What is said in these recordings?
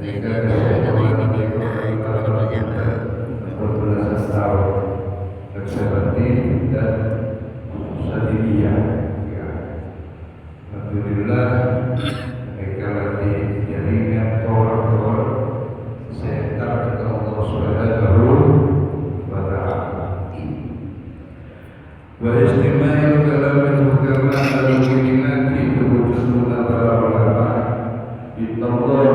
Mereka keselamatan berjamaah 14 tahun konservatif dan Sadiliyah. Ya. Alhamdulillah mereka lagi jaringan tor setan kepada Allah Subhanahu wa Ta'ala. Wa istima'il kalam al-hukama al-mu'minati wujuduna para ulama. Inna Allah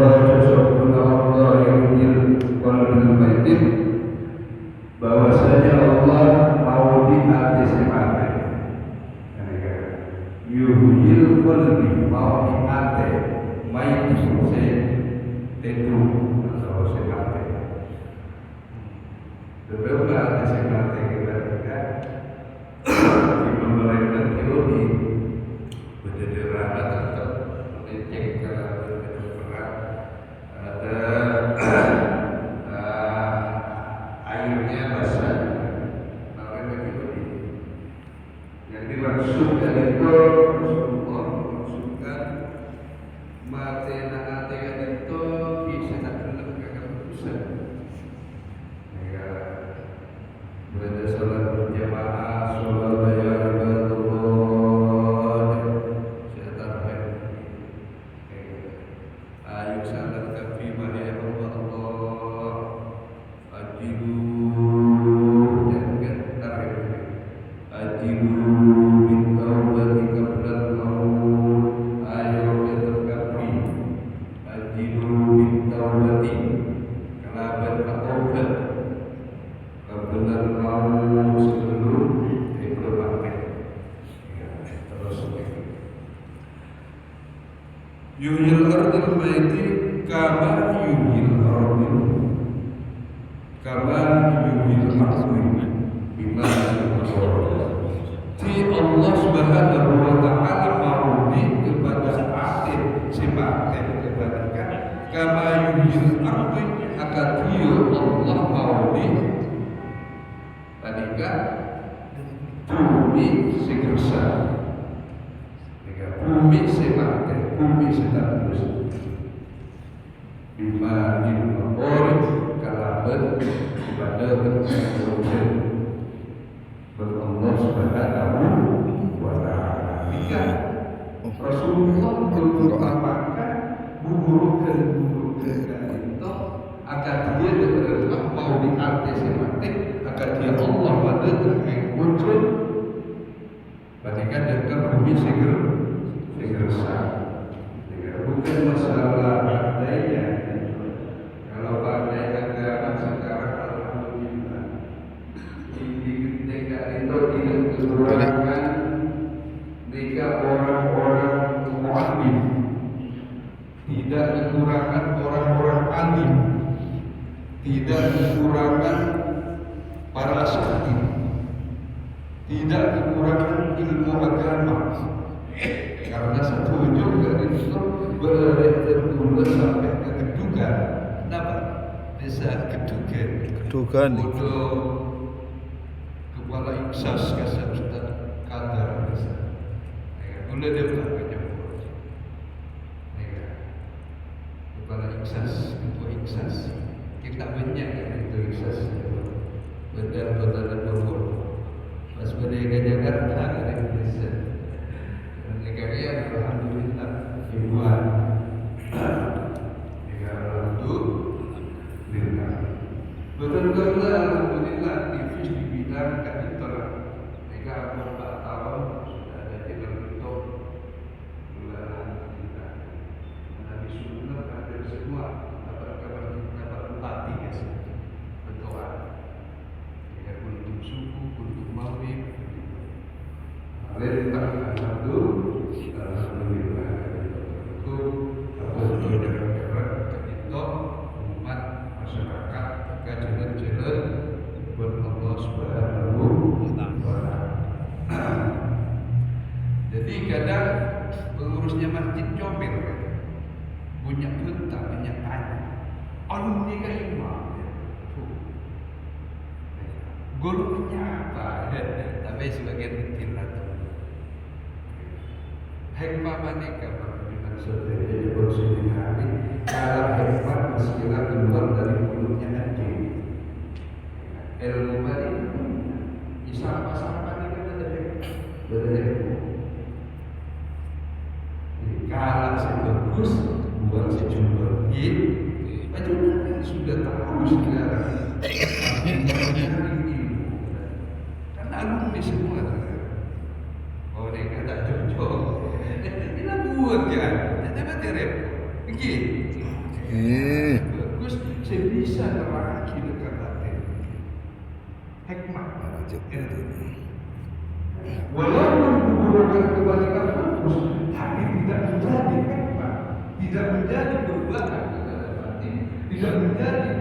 subhanahu wa ta'ala yuhil qalbil maitin, bahwasanya Allah mau di hati si mati. Yuhil qalbi, mau di hati mait si tetu atau si mati. Beberapa hati si mati kita di pemerintahan teori berdederana tetap mengecek kalau ada airnya basah, namanya begitu. Yang dimaksudkan itu Rasulullah maksudkan mati nak itu bisa tak kena keputusan. Ya, berada salat berjamaah, salat bayar Allah, saya tarhim. Ayo salat kafi mahya Allah, ajibu jangan tarhim. Ajibu min taubati qabla al-maut, ayo terkafi. Ajibu min taubati kalaban taubat qabla al-maut, sebelum mati. Terus yuhil ardil maiti kama yuhil ardil bima ti Allah Subhanahu wa ta'ala maudi kepada akhir si mati kepada kama yuhil ardil akan dia Allah maudi tadika bumi segersa bumi semate, bumi setandus bima ilmaqori kalaban kepada terkait Allah Subhanahu wa ta'ala. Jika Rasulullah mengumpamakan buburukan itu akan dia adalah mau diantisipasi akan dia Allah pada terkait wujud bandingkan dengan bumi segersa. Bukan masalah pandainya. Kalau pandai agama sekarang alhamdulillah di ketika itu tidak kekurangan jika orang-orang mu'alim, tidak kekurangan orang-orang alim, tidak kekurangan para sakti, tidak kekurangan ilmu agama. Karena satu juga itu bertulis sampai ke kedugan. Kenapa? Bisa kedugan. Untuk kepala iksas kasar Ustaz kadar bisa. Boleh dia belakangnya. Kepala iksas, ketua iksas. Kita banyak itu iksas. Benar-benar berburu. Pas berdaya Jakarta ada Indonesia. Negara alhamdulillah ribuan. Negara alhamdulillah. Betul-betul alhamdulillah aktivis di bidang kapitalan. Negara 4 tahun sudah ada di bentuk alhamdulillah. Nabi Sunnah hadir semua dapat empati guys. Betul. Ya untuk suku, untuk mawib. Alhamdulillah. Alhamdulillah itu umat masyarakat jalan-jalan buat Allah Subhanahu wa ta'ala. Jadi kadang pengurusnya masjid comel punya bentar, punya tanya alumni kan imam golongannya apa tapi sebagian kecil atau hikmah maneka para maksudnya jadi bersih hari kalau hebat meskilah keluar dari mulutnya anjing. Ilmu tadi sampah-sampah ini kan berbeda. Kalau sebagus buang sejumlah gitu, bagaimana sudah tahu sekarang. Kan alumni semua. Oh mereka tak cocok. Kita buat ya, tidak repot. Begitu. Bagus, saya bisa neraki dekat hati. Hikmah. Walaupun hubungan kebalikan bagus, tapi tidak menjadi hikmah, tidak menjadi perubahan kepada hati, tidak menjadi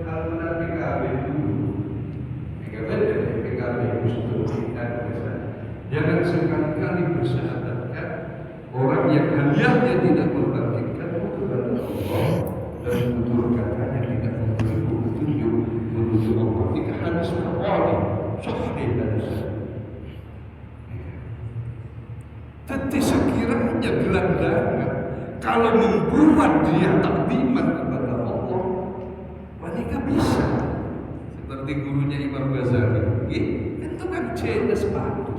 kalau PKB dulu, PKB dan PKB mustahil jangan sekali-kali bersahadatkan orang yang hanya tidak membangkitkan kepada Allah dan tutur katanya tidak memberi petunjuk menuju Allah. Ini hadis Bukhari, sahih hadis. Tapi sekiranya gelandangan kalau membuat dia takdiman kepada Allah, wanita bisa. Seperti gurunya Imam Ghazali, itu kan jelas sepatu.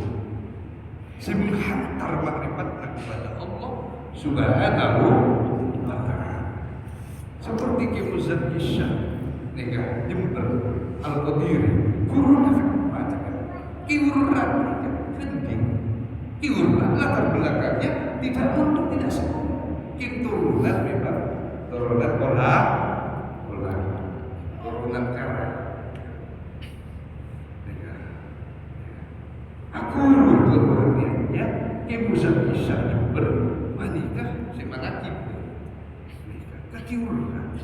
Menghantar makrifatnya kepada Allah Subhanahu wa ta'ala. Seperti Ki Muzan Isyah, nikah Jember Al-Qadiri, gurunya mengatakan kiuran kending. Kiuran latar belakangnya tidak untuk tidak semua. Turunan memang turunan pola, turunan karang. Aku kemudiannya ibu bisa Jember menikah semangat ibu menikah kaki urunan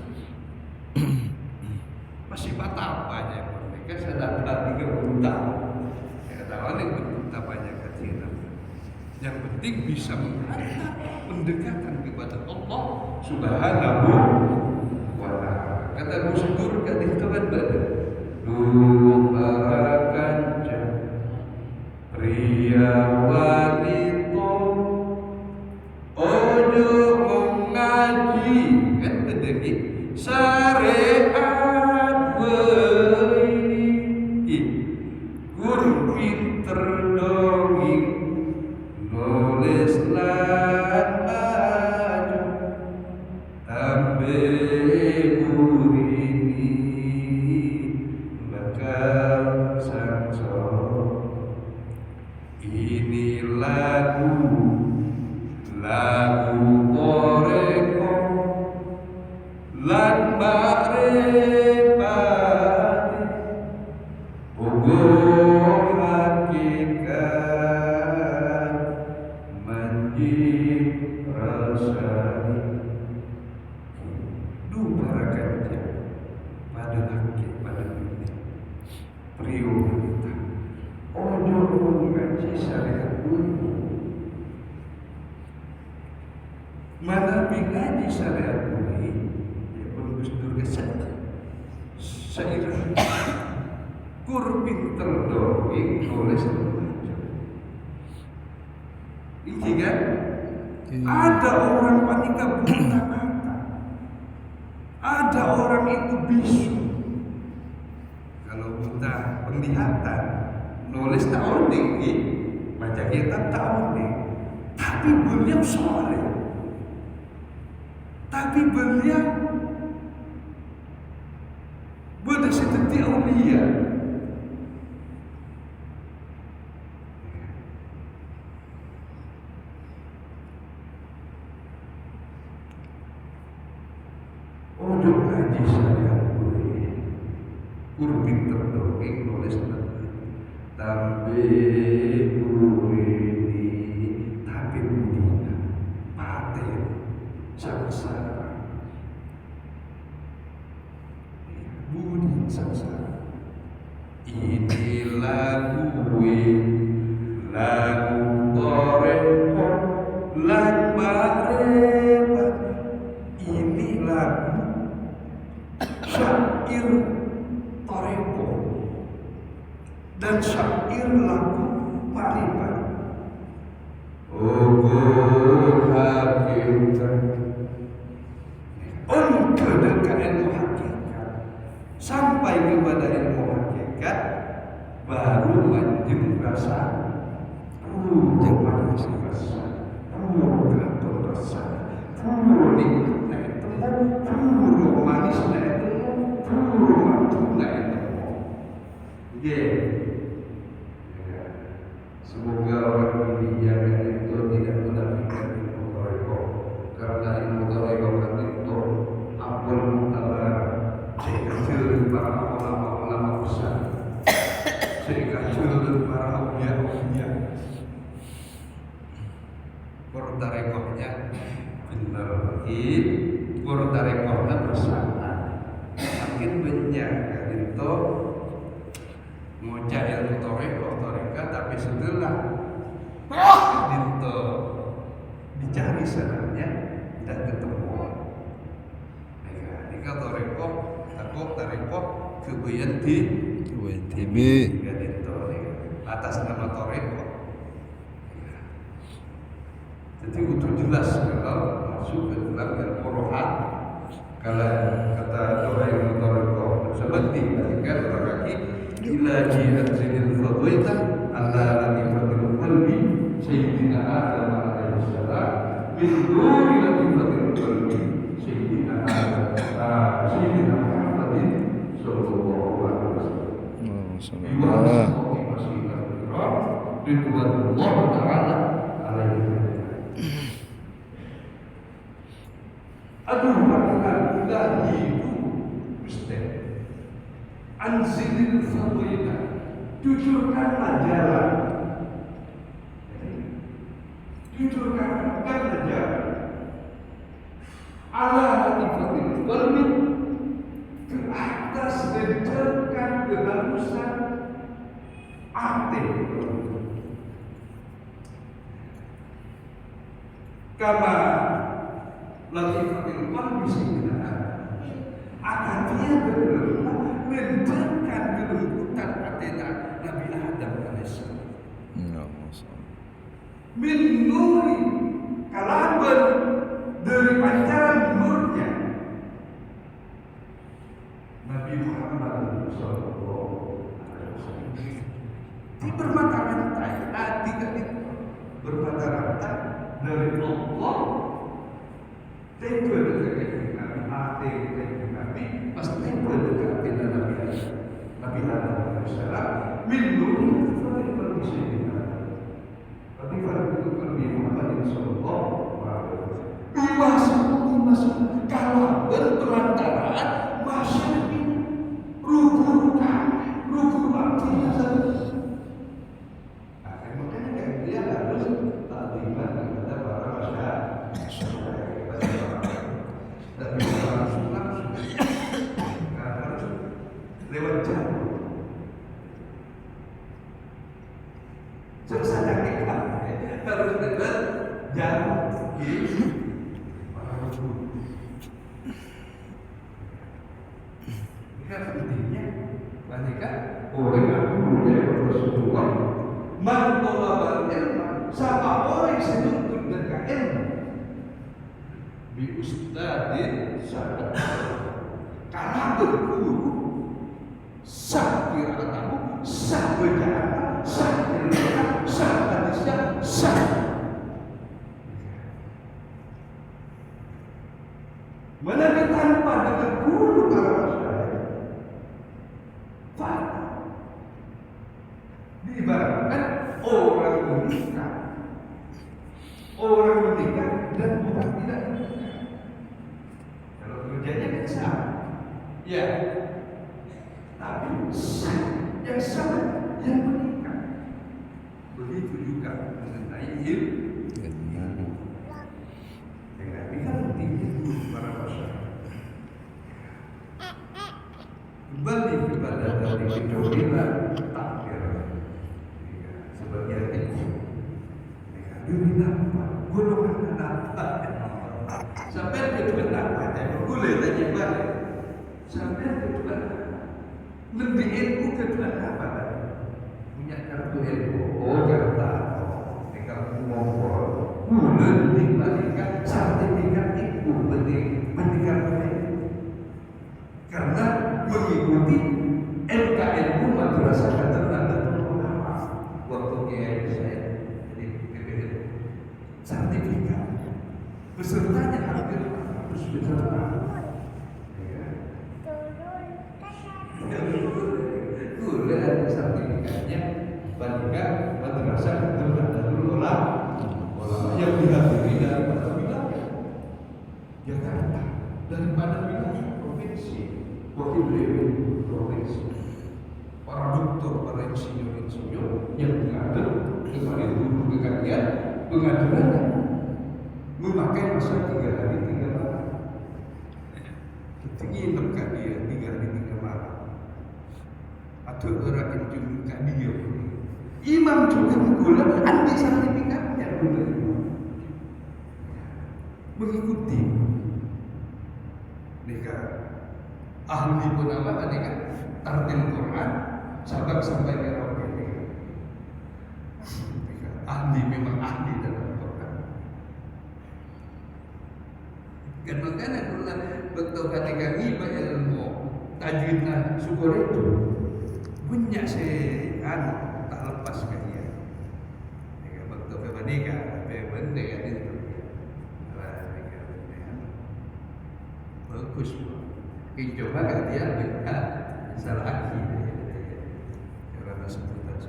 masih patah banyak mereka saya datang 30 tahun ya tahun yang berbuta banyak kecilan yang penting bisa menghantar pendekatan kepada Allah Subhanahu wa ta'ala. Kata Gus Dur kata itu kan betul dubarakan pria wanita ojo mengaji kan tadi syariat beri guru pinter dongeng nulis lan maju tambe burini bakal sangsara. Ini lagu toreko lan makrifati ugo hakikat manjid rasani dubarakan dia pada langit pada bumi prio kita ojo mengaji syariat dulu. Mana mengaji syariat dulu ya pun Gus Dur kesan saya kurpin terdongeng oleh semuanya. Ini kan ada orang wanita buta mata, ada orang itu bisu. Kalau buta penglihatan nulis tahun tinggi, baca kitab tahun tinggi, tapi beliau soleh, tapi beliau boleh seperti aulia. Ojo ngaji syariat boleh, kurpin terdongeng nulis tambe burini tapi budina paten sangsara budi sangsara. Ini lagu toreko lan makrifat. Ini lagu syair toreko dan syair lagu makrifat. Oh, diurutan untuk ilmu hakikat. Sampai kepada ilmu hakikat baru manjung rasa rasa nikmat itu manis itu matu itu semoga orang ini jangan itu tidak menafikan ilmu tarekat, karena ilmu tarekat itu abul mutabar sehingga para ulama besar, sehingga para awliya tarekatnya benar tarekatnya bersama makin banyak itu ngocah ilmu tarekat tapi setelah itu dicari sebenarnya tidak ketemu. Jika tarekat kebayan di WTB atas nama tarekat. Jadi untuk jelas kalau masuk ke dalam ilmu rohat, kalau kata doa ilmu tarekat seperti ketika berkaki ila jihad sinil fadwaita ala latifatil qalbi sayyidina Adam alaihi salam min nuri latifatil qalbi sayyidina sayyidina Muhammadin sallallahu alaihi wasallam ridwanullah ta'ala alaihi. Aduh, maka ilahi itu Ustaz anzilil fadwaita, jujurkanlah jalan, jujurkanlah jalan ala latifatil qalbi, ke atas mencerkan kehalusan hati, kama latifatil qalbi sayyidina akan dia benar-benar mencerkan kelembutan hati Nabi Adam alaihissalam. Min nuri kalaban dari pancaran nurnya Nabi Muhammad sallallahu alaihi wasallam. Di bermata-rantai, bermata-rantai dari Allah. Tempo dekat Nabi Hati, Nabi pasti tempo dekat Nabi Adam alaihissalam. Min nuri kalaban sayyidina. Tapi pada itu Nabi Muhammad sallallahu alaihi wasallam masuk kalau berperantaraan masyarakat ruku artinya makanya dia harus taklimat kepada para masyarakat dan bisa langsung harus lewat jalur sesuatu kita harus lewat jalur pentingnya banyak orang yang punya Rasulullah man talabal ilma, siapa orang yang menuntut dengan ilmu bi ustadin sahabat karena berguru sah kiratamu sah bacaan sah ilmu sah hadisnya sah menabi tanpa dengan guru para diibaratkan orang menikah dan orang tidak menikah. Kalau kerjanya kan sama, ya. Tapi yang sama yang menikah. Begitu juga mengenai ilmu. Tapi kan pentingnya para masyarakat. Kembali kepada dari kedominan takdir. Sebagian itu dominan golongan apa? Sampai kedua apa? Boleh tanya balik. Sampai kedua lebih ilmu kedua apa? Punya kartu ilmu. Oh kartu. Tinggal ngomong. Boleh dibalikan. Pesertanya hampir 100 peserta. Boleh ada sertifikatnya pada madrasah Darul Ulama yang dihadiri daripada wilayah Jakarta, daripada wilayah provinsi, wakil provinsi, para dokter, para insinyur yang mengajar kepada guru kekalian pengajarannya memakai masa 3 hari 3 malam. Kita nginep kak dia 3 hari 3 malam. Atau orang yang cuma kak dia. Imam juga menggunakan anti sertifikatnya mengikuti. Mereka ahli pun apa tadi kan? Tartil Quran sampai merah ini. Ahli memang ahli dalam Quran. Kan makanya kalau betul ketika ngibah ilmu tajwidna syukur itu punya tak lepas ke dia. Jika betul kebanika, benda kan itu. Bagus. Kita coba kan dia benda salah lagi. Karena sebutan.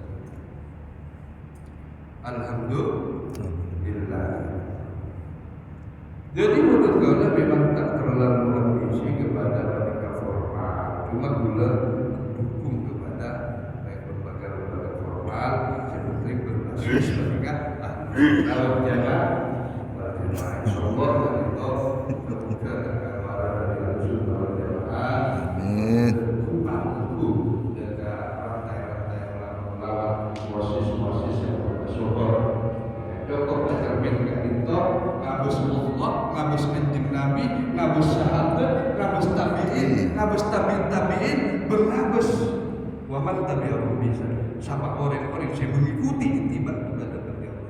Alhamdulillah. Jadi menurut Gaula memang tak terlalu ambisi kepada wanita formal, cuma Gaula mendukung kepada baik lembaga formal seperti berbasis mereka kalau jaga bagaimana insyaallah dan itu semoga terkawal dari Rasulullah jamaah jaga rantai-rantai melawan proses-proses yang bersyukur cukup tercermin kan itu ngabus Allah, ngabus kanjeng Nabi, ngabus sahabat, ngabus tabi'in, berngabus waman tabi'ahum bisa sama orang-orang yang mengikuti ittiba kepada beliau,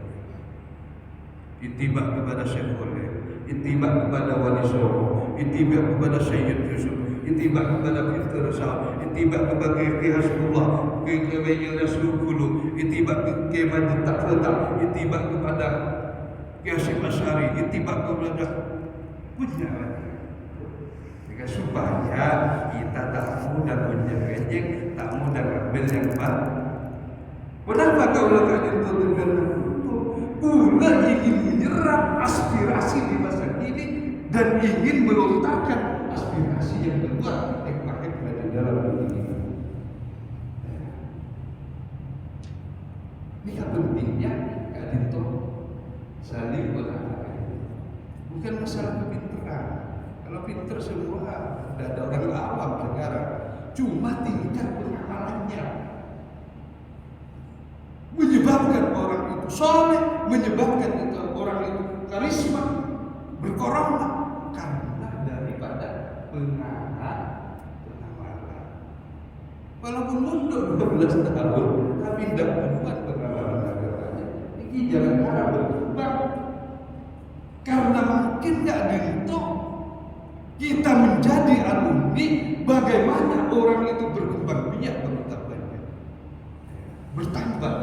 ittiba kepada Syekh Oleh, ittiba kepada Wali Songo, ittiba kepada Sayyid Yusuf, ittiba kepada Fitr Rasul, ittiba kepada Ki Hasbullah, Ki Rasulullah, ittiba ke Majid Tafsir, ittiba kepada Ki Hasyim Asy'ari, ittiba kepada punya supaya kita tak mudah menjengkel, tak mudah ngambil yang baik. Kenapa kau lakukan itu dengan betul? Pula ingin menyerap aspirasi di masa kini dan ingin melontarkan aspirasi yang keluar hikmah-hikmah di dalam diri. Ini yang pentingnya kadito saling berharap. Bukan masalah kepintaran. Kalau pintar semua, tidak ada orang awam sekarang. Cuma tingkat pengamalannya menyebabkan orang itu soleh, menyebabkan itu orang itu karisma, berkorona karena daripada pengamalan. Walaupun mundur 12 tahun, tapi tidak buat pengamalan agamanya. Ini jangan harap berkembang karena makin tidak dihitung. Kita menjadi alumni, bagaimana orang itu berkembang biak pengetahuannya bertambah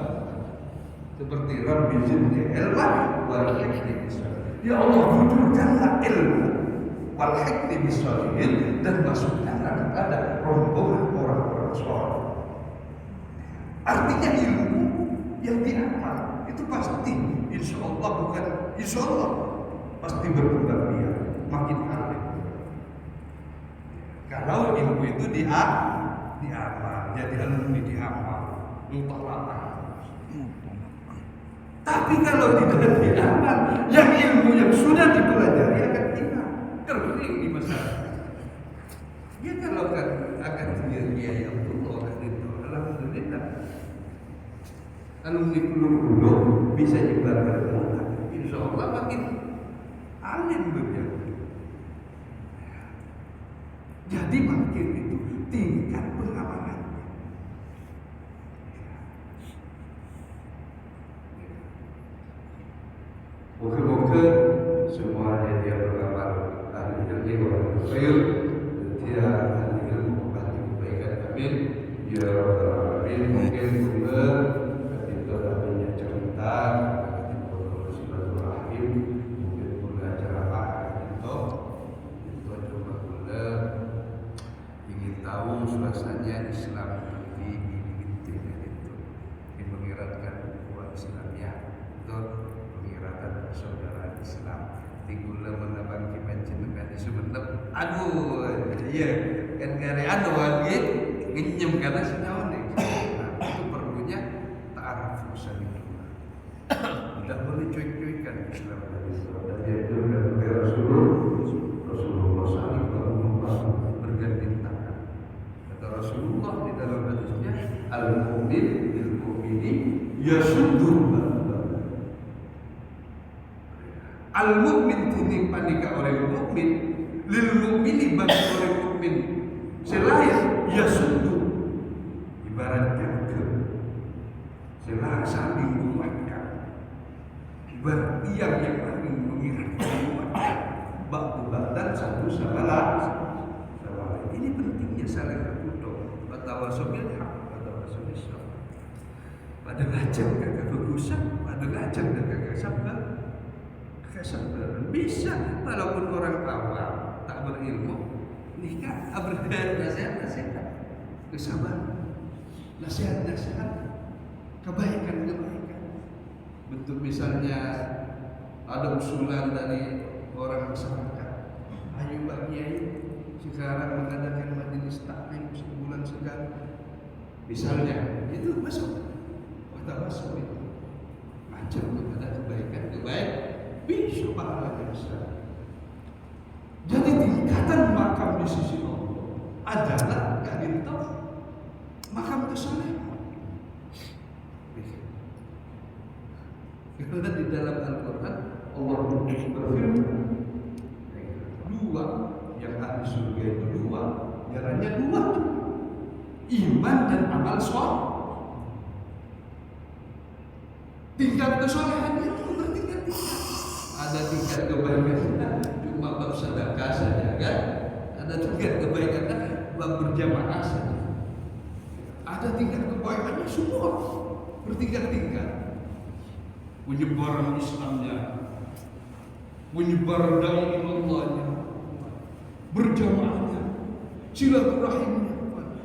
seperti Rabbi zidni ilma wal hikmi bisalihin. Ya Allah, wujudkanlah ilmu wal hikmi bisalihin dan masukkanlah kepada rombongan orang-orang soleh. Artinya ilmu yang diamal itu pasti insya Allah bukan insya Allah pasti berkembang biak makin alim. Kalau ilmu itu diamal, jadi alumni diamal, mutolak. Tapi kalau tidak diamal, yang ilmu yang sudah dipelajari akan hilang, kering di masyarakat. Ya kalau akan dia yang dulu akan itu, alhamdulillah. Alumni dulu bisa nyebarkan ilmu, insya Allah makin alim beliau. Jadi makin itu tingkat pengamalan. Moga-moga semuanya dia beramal ahli ilmu wal khair, dia ahli ilmu ahli kebaikan. Amin ya rabbal alamin. Mungkin juga ketika adanya cerita, ketika silaturahim, mungkin juga acara Aduh, iya kan ngare anu lagi ngenyem karena senaon nih. Nah, itu perlunya ta'aruf salimullah. Tidak boleh cuek-cuekan Islam dan dia itu dari Rasulullah SAW berganti tangan. Kata Rasulullah di dalam hadisnya, al-mu'min bil mu'mini yasuddu. Al-mu'min tining panika orang mukmin, lil mu'mini bagi orang mukmin selain yasuddu, ibarat jangkar selain saling menguatkan, ibarat tiang yang saling menguatkan bak-bakan satu sama lain. Ini pentingnya saling berkutuk. Watawasaw bil haq, watawasaw bis sabr. Pada ngajak kagak bagusan, pada ngajak kagak sabar. Kesabaran bisa walaupun orang awam tak berilmu nikah nasihat kesabaran, nasihat kebaikan bentuk misalnya ada usulan dari orang masyarakat, ayo Pak Kiai sekarang mengadakan majelis taklim sebulan sekali misalnya, itu masuk watawasaw itu ajak kepada kebaikan bisa pahalanya besar. Jadi tingkatan makam di sisi Allah adalah gadintau makam kesolehan. Karena di dalam Al-Quran Allah berfirman dua yang ahli surga itu dua, jalannya dua, iman dan amal soleh. Tingkat kesolehannya itu bertingkat-tingkat. Ada tingkat kebaikan cuma bab sedekah saja kan, ada tingkat kebaikan bab berjamaah saja, ada tingkat kebaikannya semua bertingkat-tingkat. Menyebar Islamnya, menyebar dai Allahnya, berjamaahnya, silaturahimnya,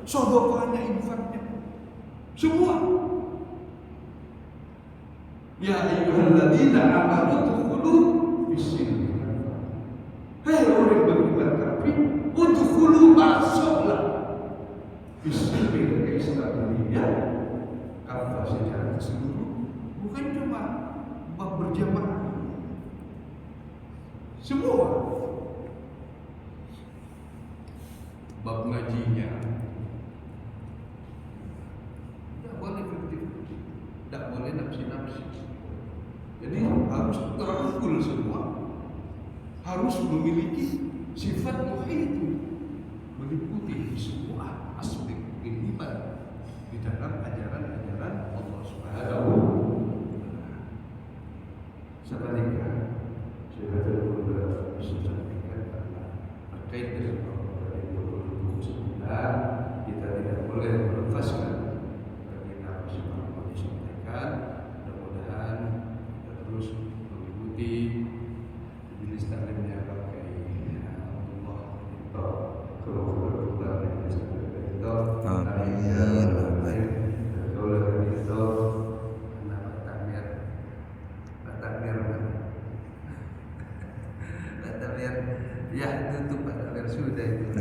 sedekahnya, infaknya, semua. Ya ayyuhalladzina amanu udkhulu fis-silmi. Hai orang beriman kafir, udkhulu masuklah fis-silmi ke Islam ya. Kafah secara keseluruhan, bukan cuma bab berjamaah. Semua bab ngajinya tidak boleh berhenti, tidak boleh nafsi-nafsi. Jadi harus terangkul semua, harus memiliki sifat tauhid, meliputi semua aspek iman di dalam ajaran-ajaran Allah Subhanahu wa Ta'ala. Sebaliknya, saya bisa sampaikan terkait dengan dari 29 kita tidak boleh melepaskan bagaimana semua disampaikan. Mudah-mudahan kita terus mengikuti majelis taklimnya pakai Allah itu keluar majelis taklim itu. Ya tutup pada sudah itu.